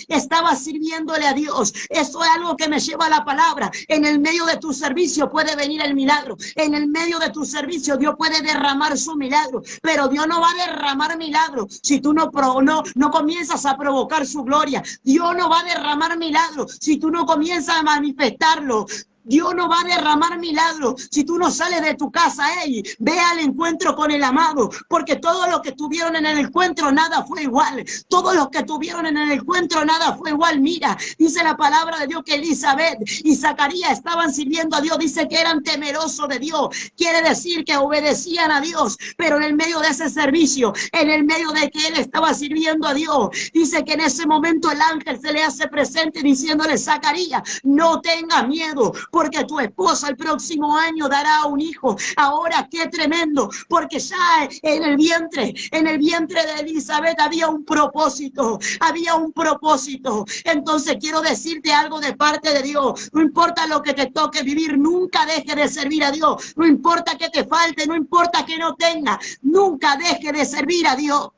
estaba sirviéndole a Dios. Eso es algo que me lleva a la palabra. En el medio de tu servicio puede venir el milagro. En el medio de tu servicio Dios puede derramar su milagro, pero Dios no va a derramar milagro si tú no comienzas a provocar su gloria. Dios no va a derramar milagro si tú no comienzas a manifestarlo. Dios no va a derramar milagros si tú no sales de tu casa. Ve al encuentro con el amado, porque todos los que estuvieron en el encuentro nada fue igual. Todos los que estuvieron en el encuentro nada fue igual. Mira, dice la palabra de Dios que Elizabeth y Zacarías estaban sirviendo a Dios. Dice que eran temerosos de Dios. Quiere decir que obedecían a Dios, pero en el medio de ese servicio, en el medio de que él estaba sirviendo a Dios, dice que en ese momento el ángel se le hace presente diciéndole: Zacarías, no tengas miedo, porque tu esposa el próximo año dará un hijo. Ahora, qué tremendo, porque ya en el vientre de Elizabeth había un propósito. Entonces quiero decirte algo de parte de Dios: no importa lo que te toque vivir, nunca deje de servir a Dios. No importa que te falte, no importa que no tenga, nunca deje de servir a Dios.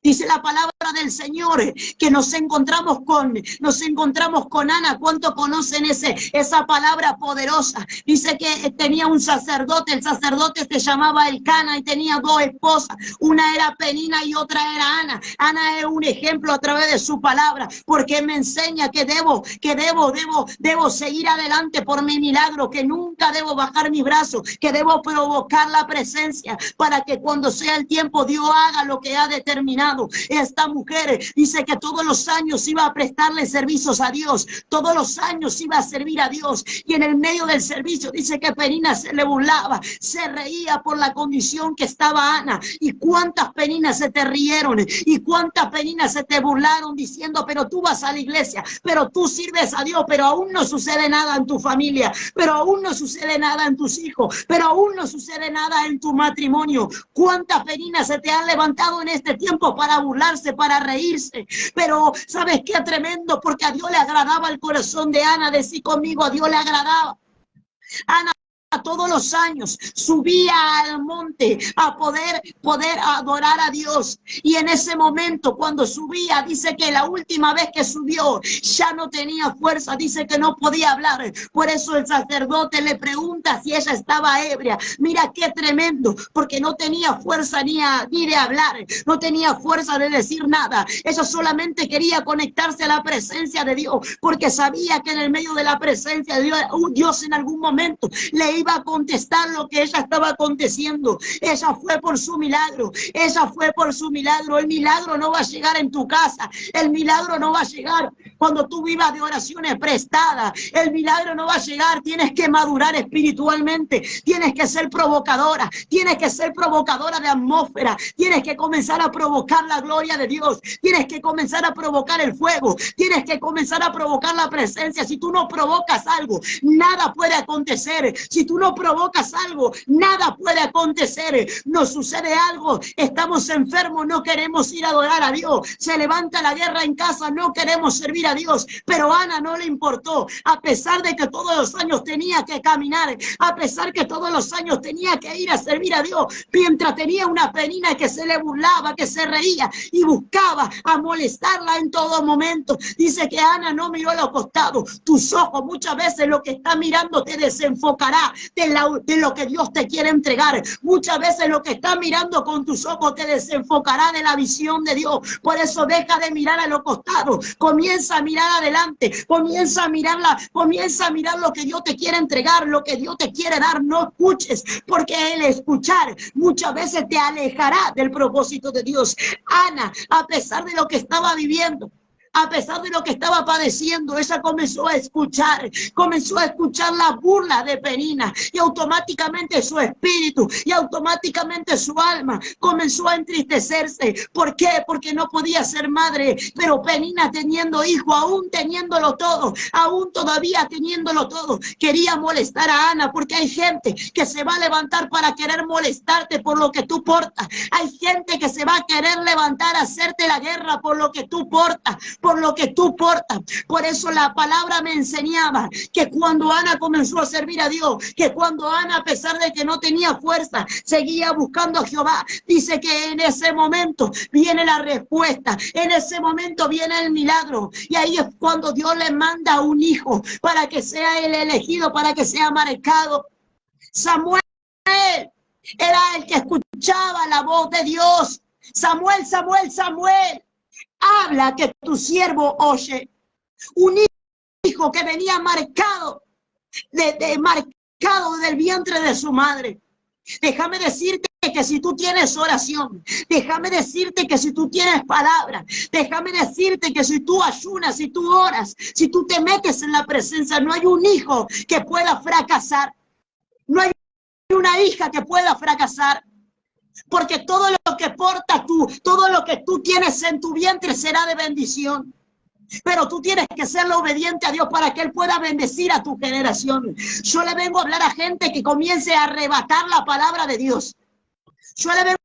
Dice la palabra del Señor que nos encontramos con Ana. ¿Cuánto conocen esa palabra poderosa? Dice que tenía un sacerdote, el sacerdote se llamaba Elcana y tenía dos esposas, una era Penina y otra era Ana. Ana es un ejemplo a través de su palabra, porque me enseña que debo seguir adelante por mi milagro, que nunca debo bajar mis brazos, que debo provocar la presencia para que cuando sea el tiempo Dios haga lo que ha determinado. caminado. Esta mujer dice que todos los años iba a prestarle servicios a Dios, todos los años iba a servir a Dios, y en el medio del servicio dice que Penina se le burlaba, se reía por la condición que estaba Ana. Y cuántas Peninas se te rieron, y cuántas Peninas se te burlaron diciendo, pero tú vas a la iglesia, pero tú sirves a Dios, pero aún no sucede nada en tu familia, pero aún no sucede nada en tus hijos, pero aún no sucede nada en tu matrimonio. Cuántas Peninas se te han levantado en este tiempo para burlarse, para reírse. Pero ¿sabes qué tremendo? Porque a Dios le agradaba el corazón de Ana. Decí conmigo, a Dios le agradaba. Ana todos los años subía al monte a poder adorar a Dios, y en ese momento cuando subía, dice que la última vez que subió ya no tenía fuerza, dice que no podía hablar. Por eso el sacerdote le pregunta si ella estaba ebria. Mira qué tremendo, porque no tenía fuerza ni de hablar, no tenía fuerza de decir nada. Ella solamente quería conectarse a la presencia de Dios, porque sabía que en el medio de la presencia de Dios, Dios en algún momento le iba a contestar lo que ella estaba aconteciendo. Ella fue por su milagro, ella fue por su milagro. El milagro no va a llegar en tu casa, el milagro no va a llegar cuando tú vivas de oraciones prestadas, el milagro no va a llegar. Tienes que madurar espiritualmente, tienes que ser provocadora, tienes que ser provocadora de atmósfera, tienes que comenzar a provocar la gloria de Dios, tienes que comenzar a provocar el fuego, tienes que comenzar a provocar la presencia. Si tú no provocas algo, nada puede acontecer. Si tú no provocas algo, nada puede acontecer. Nos sucede algo, estamos enfermos, no queremos ir a adorar a Dios. Se levanta la guerra en casa, no queremos servir a Dios. Pero a Ana no le importó, a pesar de que todos los años tenía que caminar, a pesar que todos los años tenía que ir a servir a Dios, mientras tenía una Penina que se le burlaba, que se reía y buscaba a molestarla en todo momento. Dice que Ana no miró a los costados. Tus ojos muchas veces lo que está mirando te desenfocará de lo que Dios te quiere entregar. Muchas veces lo que estás mirando con tus ojos te desenfocará de la visión de Dios. Por eso deja de mirar a los costados, comienza a mirar adelante, comienza a mirar lo que Dios te quiere entregar, lo que Dios te quiere dar. No escuches, porque el escuchar muchas veces te alejará del propósito de Dios. Ana, a pesar de lo que estaba viviendo, a pesar de lo que estaba padeciendo, ella comenzó a escuchar la burla de Penina, y automáticamente su espíritu y automáticamente su alma comenzó a entristecerse. ¿Por qué? Porque no podía ser madre, pero Penina, teniendo hijo, aún teniéndolo todo, aún todavía teniéndolo todo, quería molestar a Ana, porque hay gente que se va a levantar para querer molestarte por lo que tú portas. Hay gente que se va a querer levantar a hacerte la guerra por lo que tú portas, por lo que tú portas. Por eso la palabra me enseñaba que cuando Ana comenzó a servir a Dios, que cuando Ana, a pesar de que no tenía fuerza, seguía buscando a Jehová, dice que en ese momento viene la respuesta, en ese momento viene el milagro, y ahí es cuando Dios le manda a un hijo para que sea el elegido, para que sea marcado. Samuel era el que escuchaba la voz de Dios. Samuel, Samuel, Samuel, habla, que tu siervo oye. Un hijo que venía marcado, marcado del vientre de su madre. Déjame decirte que si tú tienes oración, déjame decirte que si tú tienes palabra, déjame decirte que si tú ayunas, si tú oras, si tú te metes en la presencia, no hay un hijo que pueda fracasar. No hay una hija que pueda fracasar. Porque todo lo que portas tú, todo lo que tú tienes en tu vientre será de bendición. Pero tú tienes que ser obediente a Dios para que Él pueda bendecir a tu generación. Yo le vengo a hablar a gente que comience a arrebatar la palabra de Dios. Yo le vengo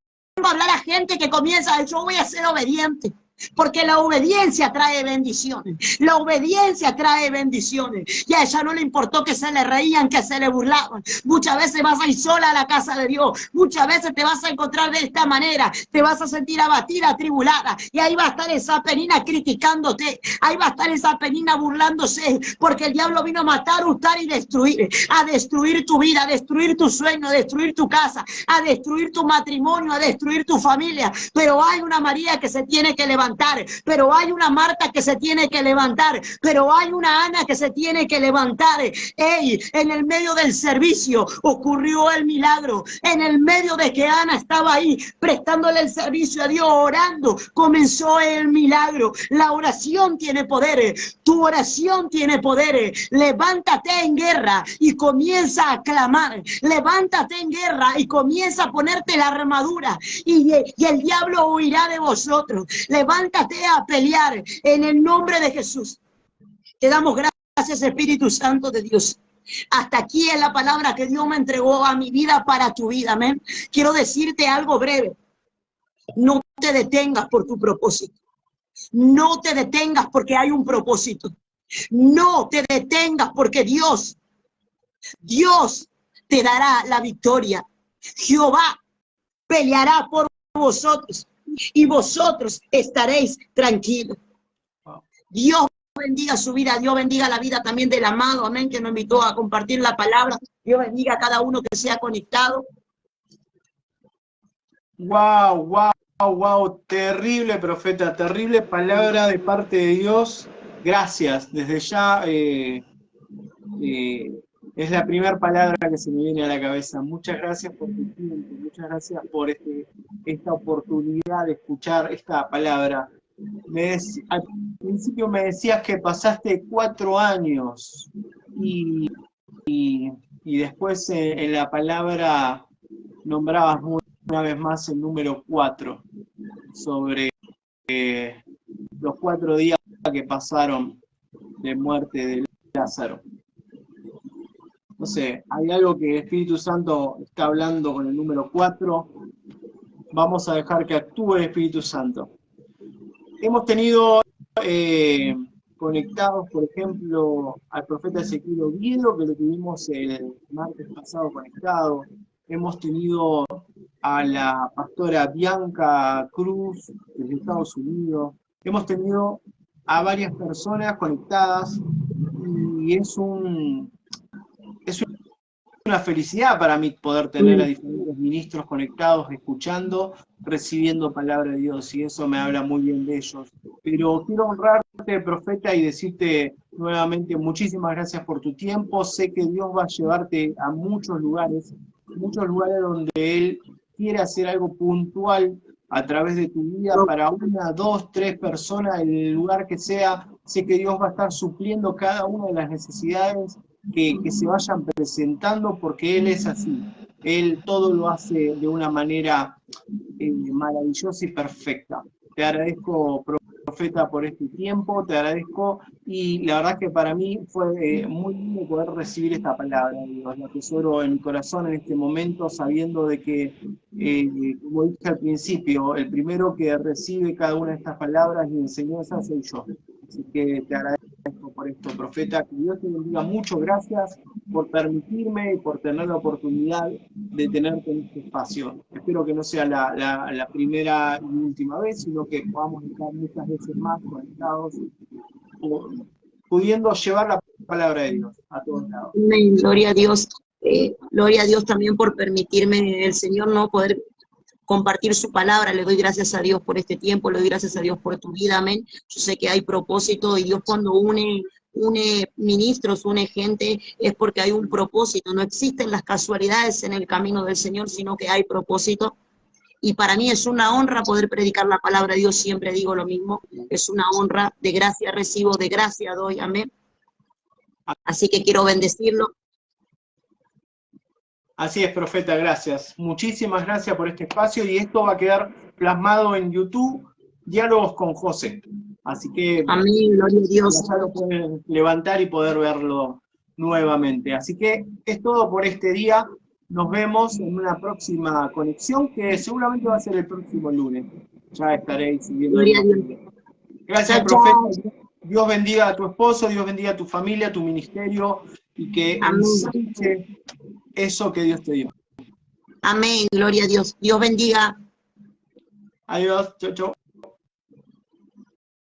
a hablar a gente que comienza, yo voy a ser obediente. Porque la obediencia trae bendiciones. La obediencia trae bendiciones. Y a ella no le importó que se le reían, que se le burlaban. Muchas veces vas a ir sola a la casa de Dios. Muchas veces te vas a encontrar de esta manera. Te vas a sentir abatida, atribulada. Y ahí va a estar esa Penina criticándote. Ahí va a estar esa Penina burlándose. Porque el diablo vino a matar, hurtar y destruir. A destruir tu vida, a destruir tu sueño, a destruir tu casa, a destruir tu matrimonio, a destruir tu familia. Pero hay una María que se tiene que levantar levantar, pero hay una Marta que se tiene que levantar, pero hay una Ana que se tiene que levantar. Ey, en el medio del servicio ocurrió el milagro, en el medio de que Ana estaba ahí prestándole el servicio a Dios, orando, comenzó el milagro. La oración tiene poder, tu oración tiene poder. Levántate en guerra y comienza a clamar, levántate en guerra y comienza a ponerte la armadura y el diablo huirá de vosotros. Levántate a pelear en el nombre de Jesús. Te damos gracias, Espíritu Santo de Dios. Hasta aquí es la palabra que Dios me entregó a mi vida para tu vida, amén. Quiero decirte algo breve. No te detengas por tu propósito. No te detengas porque hay un propósito. No te detengas porque Dios te dará la victoria. Jehová peleará por vosotros y vosotros estaréis tranquilos. Dios bendiga su vida, Dios bendiga la vida también del amado, amén, que nos invitó a compartir la palabra. Dios bendiga a cada uno que sea conectado. Wow, wow, wow, terrible profeta, terrible palabra de parte de Dios. Gracias, desde ya es la primera palabra que se me viene a la cabeza. Muchas gracias por tu tiempo, muchas gracias por esta oportunidad de escuchar esta palabra. Al principio me decías que pasaste 4 años y después en la palabra nombrabas una vez más el número 4 sobre los 4 días que pasaron de muerte de Lázaro. No sé, hay algo que el Espíritu Santo está hablando con el número 4. Vamos a dejar que actúe el Espíritu Santo. Hemos tenido conectados, por ejemplo, al profeta Ezequiel Oviedo, que lo tuvimos el martes pasado conectado. Hemos tenido a la pastora Bianca Cruz, desde Estados Unidos. Hemos tenido a varias personas conectadas y es una felicidad para mí poder tener a diferentes ministros conectados, escuchando, recibiendo palabra de Dios, y eso me habla muy bien de ellos. Pero quiero honrarte, profeta, y decirte nuevamente muchísimas gracias por tu tiempo. Sé que Dios va a llevarte a muchos lugares donde Él quiere hacer algo puntual a través de tu vida para 1, 2, 3 personas, en el lugar que sea. Sé que Dios va a estar supliendo cada una de las necesidades que se vayan presentando, porque Él es así. Él todo lo hace de una manera maravillosa y perfecta. Te agradezco, profeta, por este tiempo, te agradezco, y la verdad que para mí fue muy lindo poder recibir esta palabra, Dios. La atesoro en mi corazón en este momento, sabiendo de que, como dije al principio, el primero que recibe cada una de estas palabras y enseñanzas soy yo. Así que te agradezco por esto, profeta. Que Dios te bendiga mucho. Gracias por permitirme y por tener la oportunidad de tenerte en este espacio. Espero que no sea la primera y última vez, sino que podamos estar muchas veces más conectados, pudiendo llevar la palabra de Dios a todos lados. Amén. Gloria a Dios. Gloria a Dios también por permitirme el Señor no poder compartir su palabra. Le doy gracias a Dios por este tiempo, le doy gracias a Dios por tu vida, amén. Yo sé que hay propósito, y Dios cuando une ministros, une gente, es porque hay un propósito. No existen las casualidades en el camino del Señor, sino que hay propósito. Y para mí es una honra poder predicar la palabra de Dios. Siempre digo lo mismo, es una honra. De gracia recibo, de gracia doy, amén. Así que quiero bendecirlo. Así es, profeta, gracias. Muchísimas gracias por este espacio, y esto va a quedar plasmado en YouTube, Diálogos con José. Así que amén, gloria a Dios. Ya lo pueden levantar y poder verlo nuevamente. Así que es todo por este día. Nos vemos en una próxima conexión, que seguramente va a ser el próximo lunes. Ya estaréis siguiendo. Gracias, profeta. Dios bendiga a tu esposo, Dios bendiga a tu familia, a tu ministerio, y que ensanche eso que Dios te dio. Amén, gloria a Dios. Dios bendiga. Adiós, chau, chau.